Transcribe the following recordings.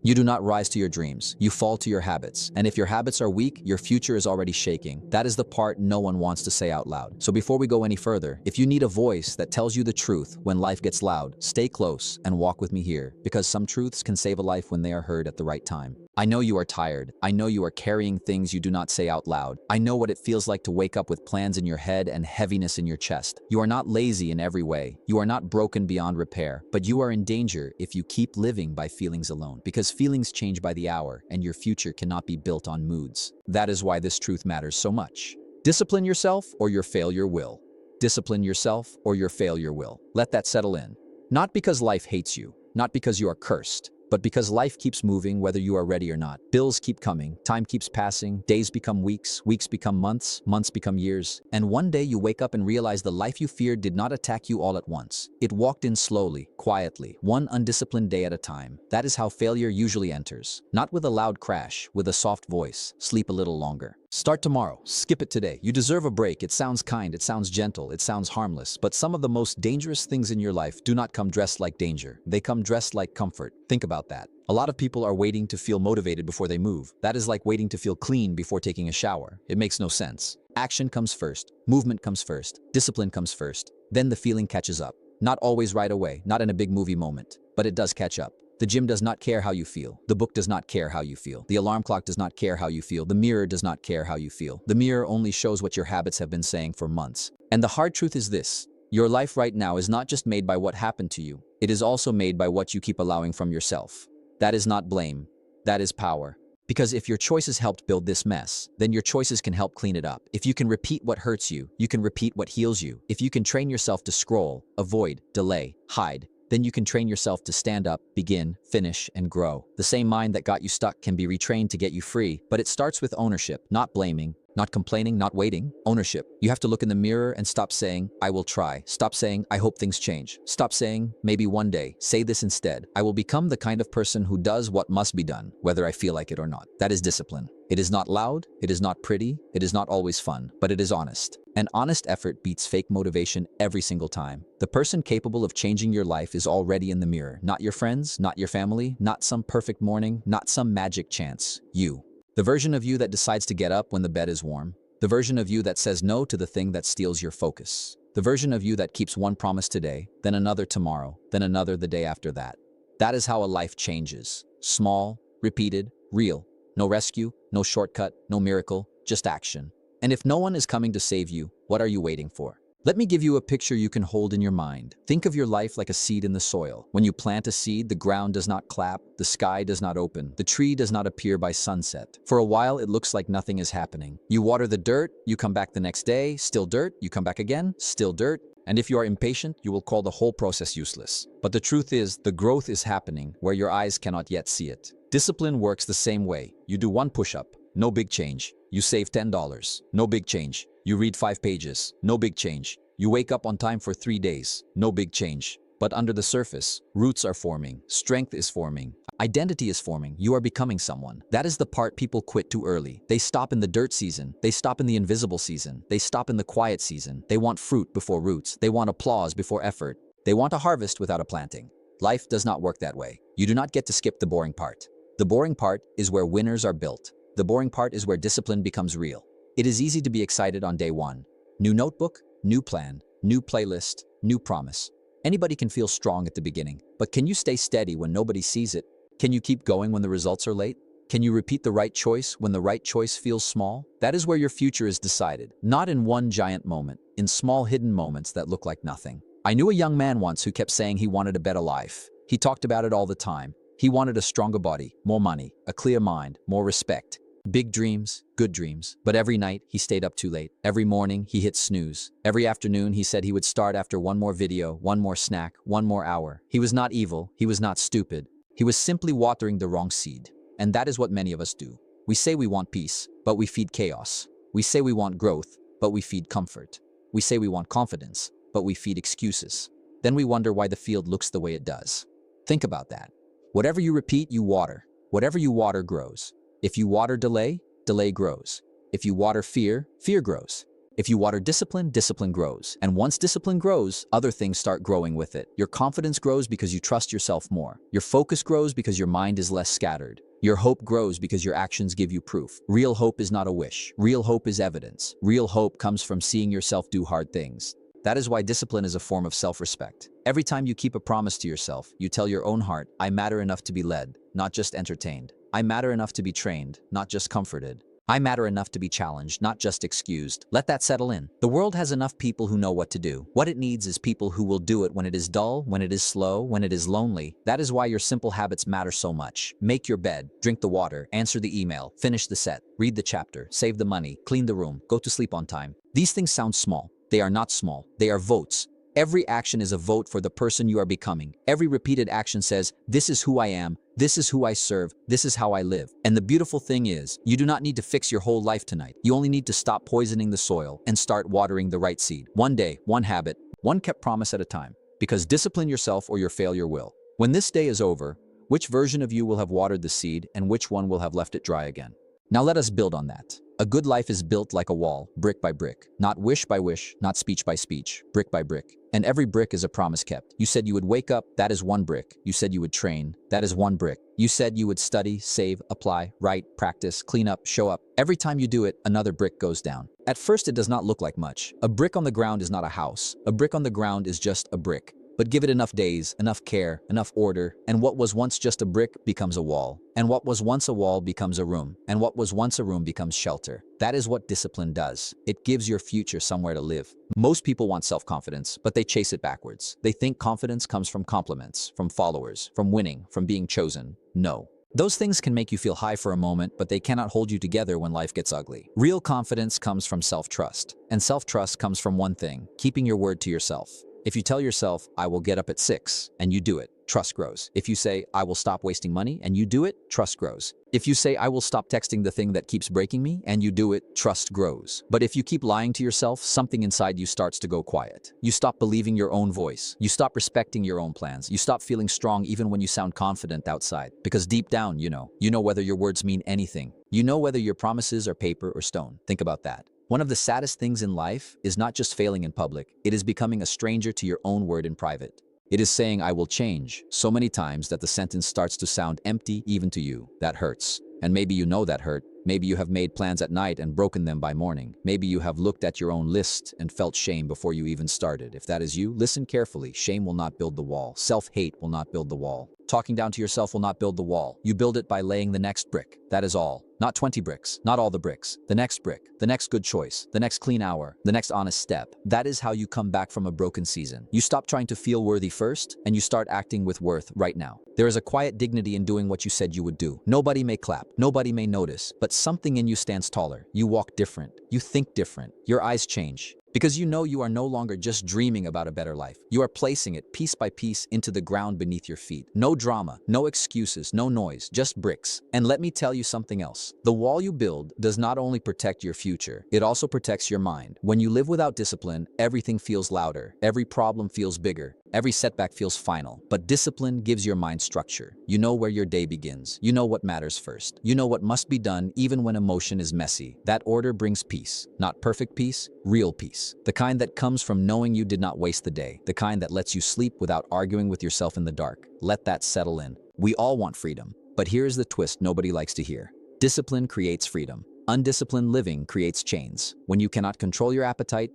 You do not rise to your dreams, you fall to your habits. And if your habits are weak, your future is already shaking. That is the part no one wants to say out loud. So before we go any further, if you need a voice that tells you the truth when life gets loud, stay close and walk with me here, because some truths can save a life when they are heard at the right time. I know you are tired. I know you are carrying things you do not say out loud. I know what it feels like to wake up with plans in your head and heaviness in your chest. You are not lazy in every way. You are not broken beyond repair, but you are in danger if you keep living by feelings alone, because feelings change by the hour and your future cannot be built on moods. That is why this truth matters so much. Discipline yourself or your failure will. Discipline yourself or your failure will. Let that settle in. Not because life hates you, not because you are cursed, but because life keeps moving whether you are ready or not. Bills keep coming, time keeps passing, days become weeks, weeks become months, months become years. And one day you wake up and realize the life you feared did not attack you all at once. It walked in slowly, quietly, one undisciplined day at a time. That is how failure usually enters. Not with a loud crash, with a soft voice. Sleep a little longer. Start tomorrow. Skip it today. You deserve a break. It sounds kind, it sounds gentle, it sounds harmless. But some of the most dangerous things in your life do not come dressed like danger. They come dressed like comfort. Think about that. A lot of people are waiting to feel motivated before they move. That is like waiting to feel clean before taking a shower. It makes no sense. Action comes first. Movement comes first. Discipline comes first. Then the feeling catches up. Not always right away, not in a big movie moment, but it does catch up. The gym does not care how you feel. The book does not care how you feel. The alarm clock does not care how you feel. The mirror does not care how you feel. The mirror only shows what your habits have been saying for months. And the hard truth is this: your life right now is not just made by what happened to you. It is also made by what you keep allowing from yourself. That is not blame. That is power. Because if your choices helped build this mess, then your choices can help clean it up. If you can repeat what hurts you, you can repeat what heals you. If you can train yourself to scroll, avoid, delay, hide, then you can train yourself to stand up, begin, finish, and grow. The same mind that got you stuck can be retrained to get you free, but it starts with ownership, not blaming, not complaining, not waiting. Ownership. You have to look in the mirror and stop saying, I will try. Stop saying, I hope things change. Stop saying, maybe one day. Say this instead: I will become the kind of person who does what must be done, whether I feel like it or not. That is discipline. It is not loud, it is not pretty, it is not always fun, but it is honest. And honest effort beats fake motivation every single time. The person capable of changing your life is already in the mirror. Not your friends, not your family, not some perfect morning, not some magic chance. You. The version of you that decides to get up when the bed is warm. The version of you that says no to the thing that steals your focus. The version of you that keeps one promise today, then another tomorrow, then another the day after that. That is how a life changes. Small, repeated, real. No rescue, no shortcut, no miracle, just action. And if no one is coming to save you, what are you waiting for? Let me give you a picture you can hold in your mind. Think of your life like a seed in the soil. When you plant a seed, the ground does not clap, the sky does not open, the tree does not appear by sunset. For a while, it looks like nothing is happening. You water the dirt, you come back the next day, still dirt, you come back again, still dirt. And if you are impatient, you will call the whole process useless. But the truth is, the growth is happening where your eyes cannot yet see it. Discipline works the same way. You do one push-up, no big change. You save $10, no big change. You read 5 pages, no big change. You wake up on time for 3 days, no big change. But under the surface, roots are forming, strength is forming, identity is forming, you are becoming someone. That is the part people quit too early. They stop in the dirt season, they stop in the invisible season, they stop in the quiet season. They want fruit before roots, they want applause before effort. They want a harvest without a planting. Life does not work that way. You do not get to skip the boring part. The boring part is where winners are built. The boring part is where discipline becomes real. It is easy to be excited on day one. New notebook, new plan, new playlist, new promise. Anybody can feel strong at the beginning, but can you stay steady when nobody sees it? Can you keep going when the results are late? Can you repeat the right choice when the right choice feels small? That is where your future is decided, not in one giant moment, in small hidden moments that look like nothing. I knew a young man once who kept saying he wanted a better life. He talked about it all the time. He wanted a stronger body, more money, a clear mind, more respect. Big dreams, good dreams. But every night, he stayed up too late. Every morning, he hit snooze. Every afternoon, he said he would start after one more video, one more snack, one more hour. He was not evil. He was not stupid. He was simply watering the wrong seed. And that is what many of us do. We say we want peace, but we feed chaos. We say we want growth, but we feed comfort. We say we want confidence, but we feed excuses. Then we wonder why the field looks the way it does. Think about that. Whatever you repeat, you water. Whatever you water grows. If you water delay, delay grows. If you water fear, fear grows. If you water discipline, discipline grows. And once discipline grows, other things start growing with it. Your confidence grows because you trust yourself more. Your focus grows because your mind is less scattered. Your hope grows because your actions give you proof. Real hope is not a wish. Real hope is evidence. Real hope comes from seeing yourself do hard things. That is why discipline is a form of self-respect. Every time you keep a promise to yourself, you tell your own heart, I matter enough to be led, not just entertained. I matter enough to be trained, not just comforted. I matter enough to be challenged, not just excused. Let that settle in. The world has enough people who know what to do. What it needs is people who will do it when it is dull, when it is slow, when it is lonely. That is why your simple habits matter so much. Make your bed, drink the water, answer the email, finish the set, read the chapter, save the money, clean the room, go to sleep on time. These things sound small. They are not small. They are votes. Every action is a vote for the person you are becoming. Every repeated action says, this is who I am, this is who I serve, this is how I live. And the beautiful thing is, you do not need to fix your whole life tonight. You only need to stop poisoning the soil and start watering the right seed. One day, one habit, one kept promise at a time. Because discipline yourself or your failure will. When this day is over, which version of you will have watered the seed and which one will have left it dry again? Now let us build on that. A good life is built like a wall, brick by brick. Not wish by wish, not speech by speech, brick by brick. And every brick is a promise kept. You said you would wake up, that is one brick. You said you would train, that is one brick. You said you would study, save, apply, write, practice, clean up, show up. Every time you do it, another brick goes down. At first it does not look like much. A brick on the ground is not a house. A brick on the ground is just a brick. But give it enough days, enough care, enough order, and what was once just a brick becomes a wall. And what was once a wall becomes a room. And what was once a room becomes shelter. That is what discipline does. It gives your future somewhere to live. Most people want self-confidence, but they chase it backwards. They think confidence comes from compliments, from followers, from winning, from being chosen. No. Those things can make you feel high for a moment, but they cannot hold you together when life gets ugly. Real confidence comes from self-trust. And self-trust comes from one thing, keeping your word to yourself. If you tell yourself, I will get up at 6, and you do it, trust grows. If you say, I will stop wasting money, and you do it, trust grows. If you say, I will stop texting the thing that keeps breaking me, and you do it, trust grows. But if you keep lying to yourself, something inside you starts to go quiet. You stop believing your own voice. You stop respecting your own plans. You stop feeling strong even when you sound confident outside. Because deep down, you know whether your words mean anything. You know whether your promises are paper or stone. Think about that. One of the saddest things in life is not just failing in public, it is becoming a stranger to your own word in private. It is saying, I will change, so many times that the sentence starts to sound empty even to you. That hurts. And maybe you know that hurt. Maybe you have made plans at night and broken them by morning. Maybe you have looked at your own list and felt shame before you even started. If that is you, listen carefully. Shame will not build the wall. Self-hate will not build the wall. Talking down to yourself will not build the wall. You build it by laying the next brick. That is all. Not 20 bricks, not all the bricks. The next brick, the next good choice, the next clean hour, the next honest step. That is how you come back from a broken season. You stop trying to feel worthy first, and you start acting with worth right now. There is a quiet dignity in doing what you said you would do. Nobody may clap, nobody may notice, but something in you stands taller. You walk different, you think different, your eyes change. Because you know you are no longer just dreaming about a better life. You are placing it piece by piece into the ground beneath your feet. No drama, no excuses, no noise, just bricks. And let me tell you something else. The wall you build does not only protect your future, it also protects your mind. When you live without discipline, everything feels louder, every problem feels bigger, every setback feels final. But discipline gives your mind structure. You know where your day begins. You know what matters first. You know what must be done even when emotion is messy. That order brings peace. Not perfect peace, real peace. The kind that comes from knowing you did not waste the day. The kind that lets you sleep without arguing with yourself in the dark. Let that settle in. We all want freedom. But here is the twist nobody likes to hear. Discipline creates freedom. Undisciplined living creates chains. When you cannot control your appetite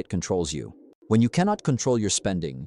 controls you. When you cannot control your spending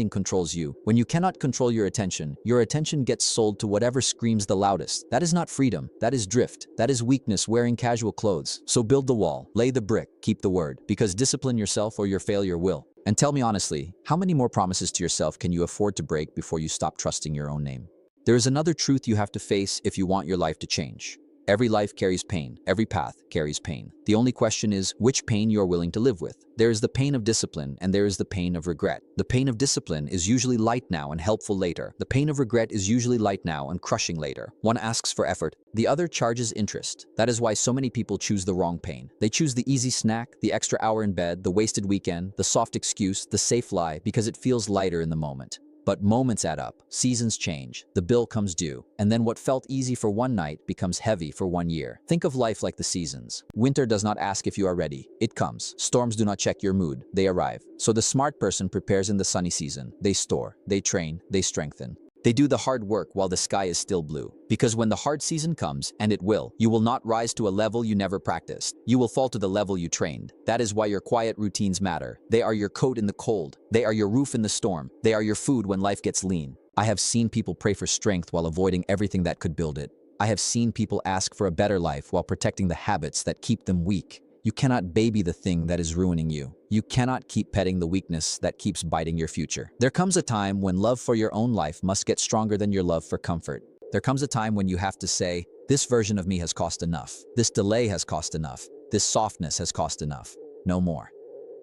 controls you. When you cannot control your attention gets sold to whatever screams the loudest. That is not freedom, that is drift, that is weakness wearing casual clothes. So build the wall, lay the brick, keep the word, because discipline yourself or your failure will. And tell me honestly, how many more promises to yourself can you afford to break before you stop trusting your own name? There is another truth you have to face if you want your life to change. Every life carries pain. Every path carries pain. The only question is which pain you are willing to live with. There is the pain of discipline and there is the pain of regret. The pain of discipline is usually light now and helpful later. The pain of regret is usually light now and crushing later. One asks for effort. The other charges interest. That is why so many people choose the wrong pain. They choose the easy snack, the extra hour in bed, the wasted weekend, the soft excuse, the safe lie, because it feels lighter in the moment. But moments add up, seasons change, the bill comes due, and then what felt easy for one night becomes heavy for 1 year. Think of life like the seasons. Winter does not ask if you are ready. It comes. Storms do not check your mood. They arrive. So the smart person prepares in the sunny season. They store, they train, they strengthen. They do the hard work while the sky is still blue. Because when the hard season comes, and it will, you will not rise to a level you never practiced. You will fall to the level you trained. That is why your quiet routines matter. They are your coat in the cold. They are your roof in the storm. They are your food when life gets lean. I have seen people pray for strength while avoiding everything that could build it. I have seen people ask for a better life while protecting the habits that keep them weak. You cannot baby the thing that is ruining you. You cannot keep petting the weakness that keeps biting your future. There comes a time when love for your own life must get stronger than your love for comfort. There comes a time when you have to say, this version of me has cost enough. This delay has cost enough. This softness has cost enough. No more.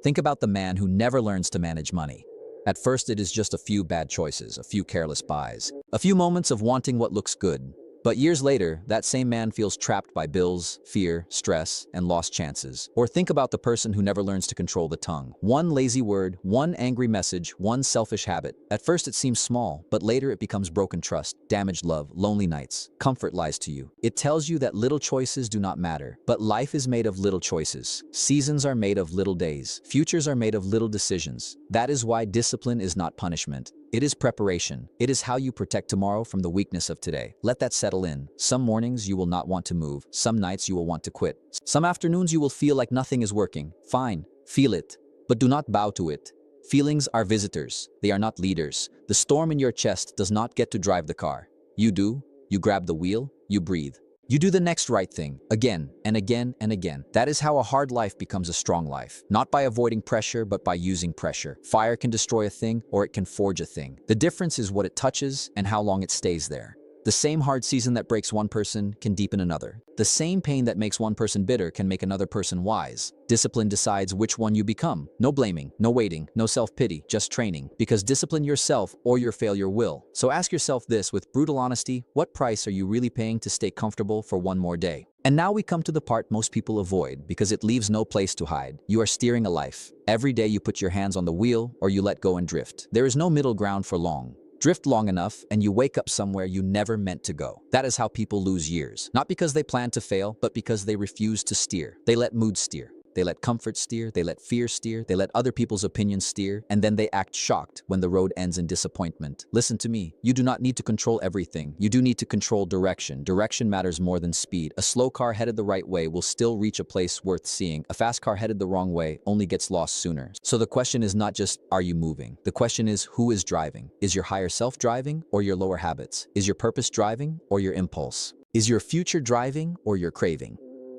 Think about the man who never learns to manage money. At first, it is just a few bad choices, a few careless buys, a few moments of wanting what looks good. But years later, that same man feels trapped by bills, fear, stress, and lost chances. Or think about the person who never learns to control the tongue. One lazy word, one angry message, one selfish habit. At first it seems small, but later it becomes broken trust, damaged love, lonely nights. Comfort lies to you. It tells you that little choices do not matter. But life is made of little choices. Seasons are made of little days. Futures are made of little decisions. That is why discipline is not punishment. It is preparation. It is how you protect tomorrow from the weakness of today. Let that settle in. Some mornings you will not want to move. Some nights you will want to quit. Some afternoons you will feel like nothing is working. Fine, feel it, but do not bow to it. Feelings are visitors. They are not leaders. The storm in your chest does not get to drive the car. You do. You grab the wheel. You breathe. You do the next right thing, again and again and again. That is how a hard life becomes a strong life. Not by avoiding pressure, but by using pressure. Fire can destroy a thing, or it can forge a thing. The difference is what it touches and how long it stays there. The same hard season that breaks one person can deepen another. The same pain that makes one person bitter can make another person wise. Discipline decides which one you become. No blaming, no waiting, no self-pity, just training. Because discipline yourself or your failure will. So ask yourself this with brutal honesty: what price are you really paying to stay comfortable for one more day? And now we come to the part most people avoid because it leaves no place to hide. You are steering a life. Every day you put your hands on the wheel or you let go and drift. There is no middle ground for long. Drift long enough and you wake up somewhere you never meant to go. That is how people lose years. Not because they plan to fail, but because they refuse to steer. They let mood steer. They let comfort steer, they let fear steer, they let other people's opinions steer, and then they act shocked when the road ends in disappointment. Listen to me, you do not need to control everything. You do need to control direction. Direction matters more than speed. A slow car headed the right way will still reach a place worth seeing. A fast car headed the wrong way only gets lost sooner. So the question is not just, are you moving? The question is, who is driving? Is your higher self driving or your lower habits? Is your purpose driving or your impulse? Is your future driving or your craving?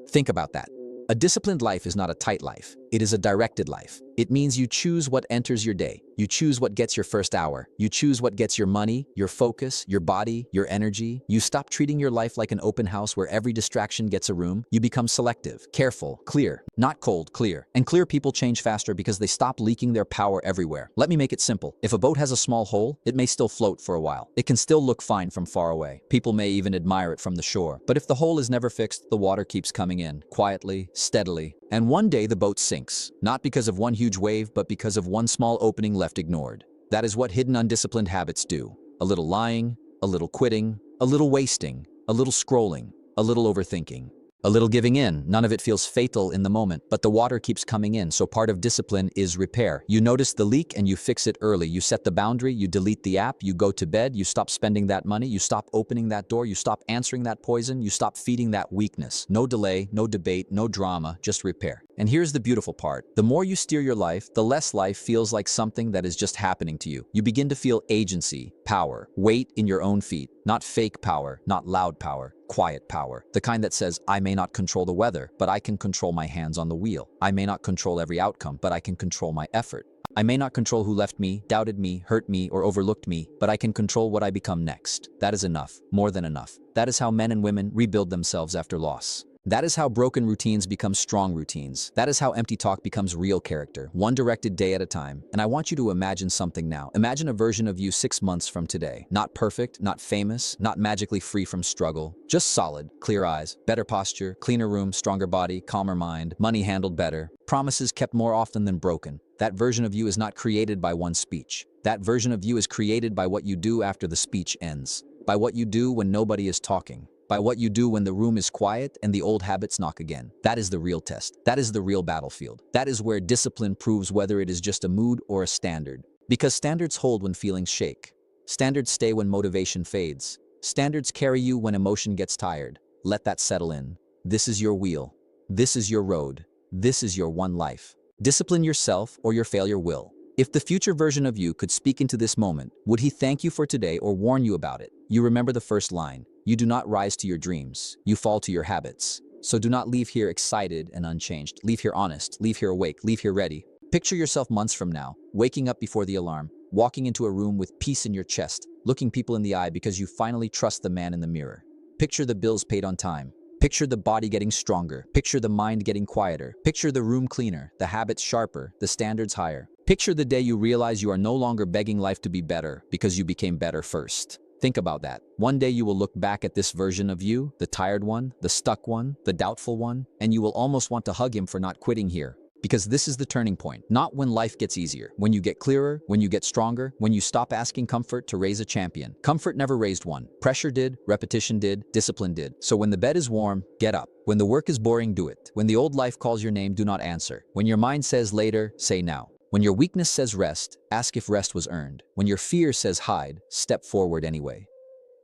Think about that. A disciplined life is not a tight life. It is a directed life. It means you choose what enters your day. You choose what gets your first hour. You choose what gets your money, your focus, your body, your energy. You stop treating your life like an open house where every distraction gets a room. You become selective, careful, clear, not cold, clear. And clear people change faster because they stop leaking their power everywhere. Let me make it simple. If a boat has a small hole, it may still float for a while. It can still look fine from far away. People may even admire it from the shore. But if the hole is never fixed, the water keeps coming in, quietly, steadily. And one day the boat sinks, not because of one huge wave, but because of one small opening left ignored. That is what hidden undisciplined habits do. A little lying, a little quitting, a little wasting, a little scrolling, a little overthinking. A little giving in. None of it feels fatal in the moment, but the water keeps coming in, so part of discipline is repair. You notice the leak and you fix it early. You set the boundary, you delete the app, you go to bed, you stop spending that money, you stop opening that door, you stop answering that poison, you stop feeding that weakness. No delay, no debate, no drama, just repair. And here's the beautiful part. The more you steer your life, the less life feels like something that is just happening to you. You begin to feel agency, power, weight in your own feet. Not fake power, not loud power, quiet power. The kind that says, I may not control the weather, but I can control my hands on the wheel. I may not control every outcome, but I can control my effort. I may not control who left me, doubted me, hurt me, or overlooked me, but I can control what I become next. That is enough, more than enough. That is how men and women rebuild themselves after loss. That is how broken routines become strong routines. That is how empty talk becomes real character, one directed day at a time. And I want you to imagine something now. Imagine a version of you 6 months from today. Not perfect, not famous, not magically free from struggle. Just solid, clear eyes, better posture, cleaner room, stronger body, calmer mind, money handled better, promises kept more often than broken. That version of you is not created by one speech. That version of you is created by what you do after the speech ends, by what you do when nobody is talking, by what you do when the room is quiet and the old habits knock again. That is the real test. That is the real battlefield. That is where discipline proves whether it is just a mood or a standard. Because standards hold when feelings shake. Standards stay when motivation fades. Standards carry you when emotion gets tired. Let that settle in. This is your wheel. This is your road. This is your one life. Discipline yourself or your failure will. If the future version of you could speak into this moment, would he thank you for today or warn you about it? You remember the first line. You do not rise to your dreams. You fall to your habits. So do not leave here excited and unchanged. Leave here honest. Leave here awake. Leave here ready. Picture yourself months from now, waking up before the alarm, walking into a room with peace in your chest, looking people in the eye because you finally trust the man in the mirror. Picture the bills paid on time. Picture the body getting stronger. Picture the mind getting quieter. Picture the room cleaner, the habits sharper, the standards higher. Picture the day you realize you are no longer begging life to be better because you became better first. Think about that. One day you will look back at this version of you, the tired one, the stuck one, the doubtful one, and you will almost want to hug him for not quitting here. Because this is the turning point. Not when life gets easier, when you get clearer, when you get stronger, when you stop asking comfort to raise a champion. Comfort never raised one. Pressure did, repetition did, discipline did. So when the bed is warm, get up. When the work is boring, do it. When the old life calls your name, do not answer. When your mind says later, say now. When your weakness says rest, ask if rest was earned. When your fear says hide, step forward anyway.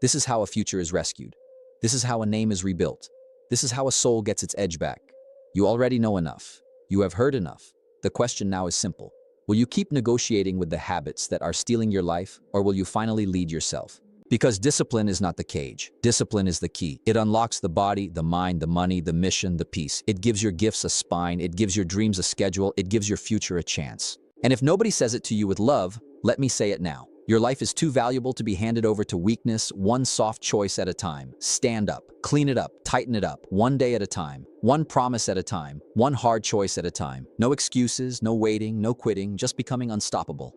This is how a future is rescued. This is how a name is rebuilt. This is how a soul gets its edge back. You already know enough. You have heard enough. The question now is simple. Will you keep negotiating with the habits that are stealing your life, or will you finally lead yourself? Because discipline is not the cage. Discipline is the key. It unlocks the body, the mind, the money, the mission, the peace. It gives your gifts a spine. It gives your dreams a schedule. It gives your future a chance. And if nobody says it to you with love, let me say it now. Your life is too valuable to be handed over to weakness, one soft choice at a time. Stand up, clean it up, tighten it up, one day at a time, one promise at a time, one hard choice at a time. No excuses, no waiting, no quitting, just becoming unstoppable.